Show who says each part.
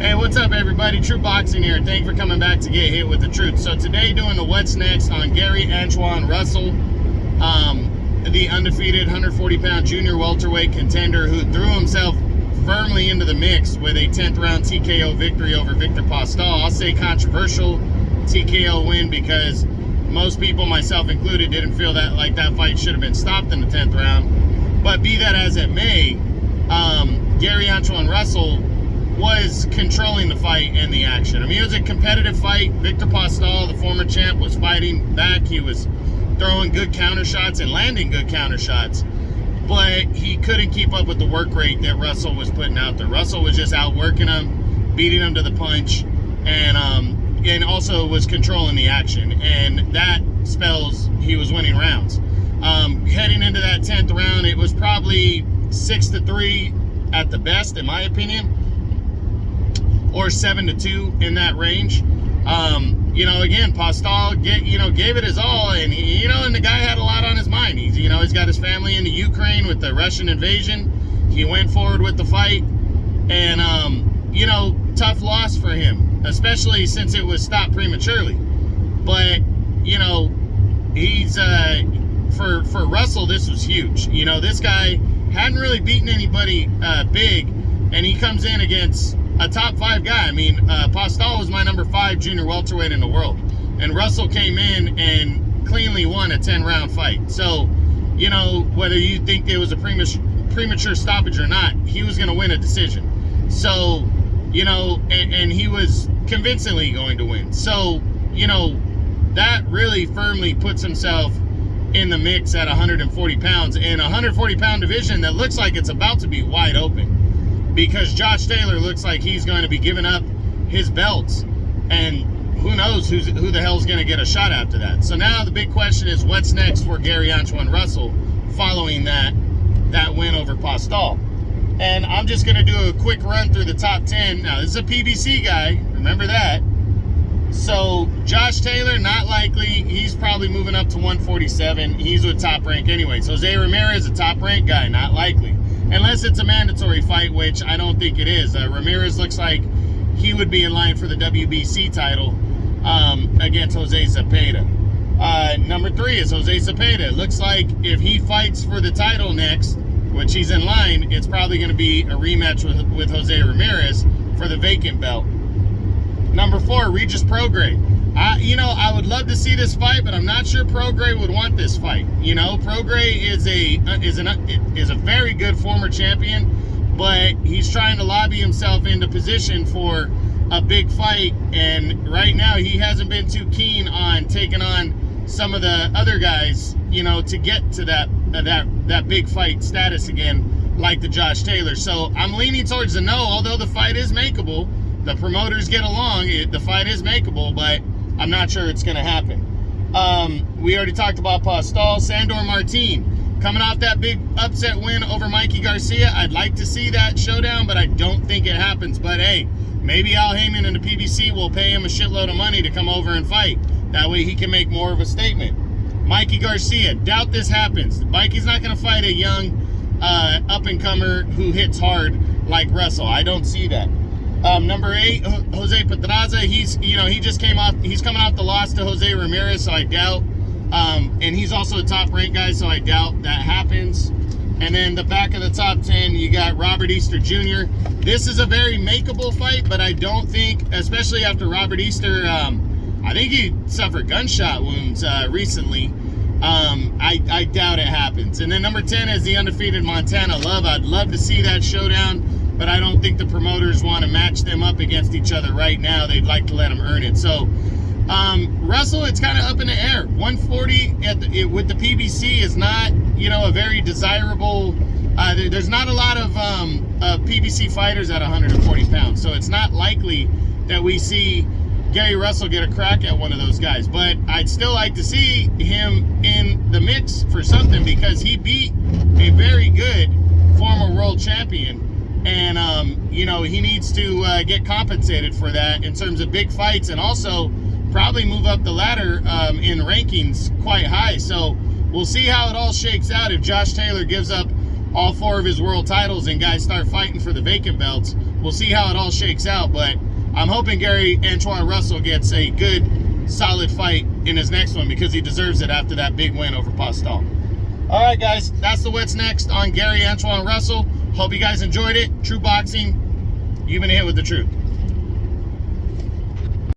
Speaker 1: Hey, what's up, everybody? True Boxing here. Thank you for coming back to Get Hit with the Truth. So today, doing the What's Next on Gary Antuane Russell, the undefeated 140-pound junior welterweight contender who threw himself firmly into the mix with a 10th round TKO victory over Viktor Postol. I'll say controversial TKO win because most people, myself included, didn't feel that that fight should have been stopped in the 10th round. But be that as it may, Gary Antuane Russell was controlling the fight and the action. I mean, it was a competitive fight. Viktor Postol, the former champ, was fighting back. He was throwing good counter shots and landing good counter shots, but he couldn't keep up with the work rate that Russell was putting out there. Russell was just outworking him, beating him to the punch, and also was controlling the action, and that spells he was winning rounds. Heading into that 10th round, it was probably 6-3 at the best, in my opinion, or 7-2 in that range. Again, Postol gave it his all, and and the guy had a lot on his mind. He's got his family in the Ukraine with the Russian invasion. He went forward with the fight, and tough loss for him, especially since it was stopped prematurely. But he's for Russell, this was huge. This guy hadn't really beaten anybody big, and he comes in against a top 5 guy. I mean, Postol was my number 5 junior welterweight in the world, and Russell came in and cleanly won a 10-round fight. So, whether you think it was a premature stoppage or not, he was going to win a decision. So, and he was convincingly going to win. So, that really firmly puts himself in the mix at 140 pounds, in a 140-pound division that looks like it's about to be wide open, because Josh Taylor looks like he's going to be giving up his belts, and who knows who the hell's going to get a shot after that. So now the big question is, what's next for Gary Antuane Russell following that win over Postol? And I'm just going to do a quick run through the top 10. Now, this is a PBC guy, remember that. So Josh Taylor, not likely. He's probably moving up to 147. He's with Top Rank anyway. So Jose Ramirez, a Top Rank guy, not likely. Unless it's a mandatory fight, which I don't think it is. Ramirez looks like he would be in line for the WBC title against Jose Zepeda. Number 3 is Jose Zepeda. Looks like if he fights for the title next, which he's in line, it's probably going to be a rematch with Jose Ramirez for the vacant belt. Number 4, Regis Prograis. I would love to see this fight, but I'm not sure Prograis would want this fight. Prograis is a very good former champion, but he's trying to lobby himself into position for a big fight, and right now he hasn't been too keen on taking on some of the other guys, to get to that big fight status again, like the Josh Taylor. So I'm leaning towards the no, although the fight is makeable. The promoters get along. The fight is makeable, but I'm not sure it's going to happen. We already talked about Postol. Sandor Martin, coming off that big upset win over Mikey Garcia. I'd like to see that showdown, but I don't think it happens. But hey, maybe Al Heyman and the PBC will pay him a shitload of money to come over and fight. That way he can make more of a statement. Mikey Garcia, doubt this happens. Mikey's not going to fight a young up-and-comer who hits hard like Russell. I don't see that. Number 8, Jose Pedraza. He's coming off the loss to Jose Ramirez, so I doubt. And he's also a top ranked guy, so I doubt that happens. And then the back of the top 10, you got Robert Easter Jr. This is a very makeable fight, but I don't think, especially after Robert Easter, I think he suffered gunshot wounds recently. I doubt it happens. And then number 10 is the undefeated Montana Love. I'd love to see that showdown, but I don't think the promoters want to match them up against each other right now. They'd like to let them earn it. So Russell, it's kind of up in the air. 140 with the PBC is not, a very desirable. There's not a lot of PBC fighters at 140 pounds, so it's not likely that we see Gary Russell get a crack at one of those guys. But I'd still like to see him in the mix for something, because he beat a very good former world champion. And, he needs to get compensated for that in terms of big fights, and also probably move up the ladder in rankings quite high. So we'll see how it all shakes out if Josh Taylor gives up all 4 of his world titles and guys start fighting for the vacant belts. We'll see how it all shakes out, but I'm hoping Antuane Russell gets a good, solid fight in his next one because he deserves it after that big win over Postol. All right, guys, that's the What's Next on Antuane Russell. Hope you guys enjoyed it. True Boxing, you've been hit with the truth.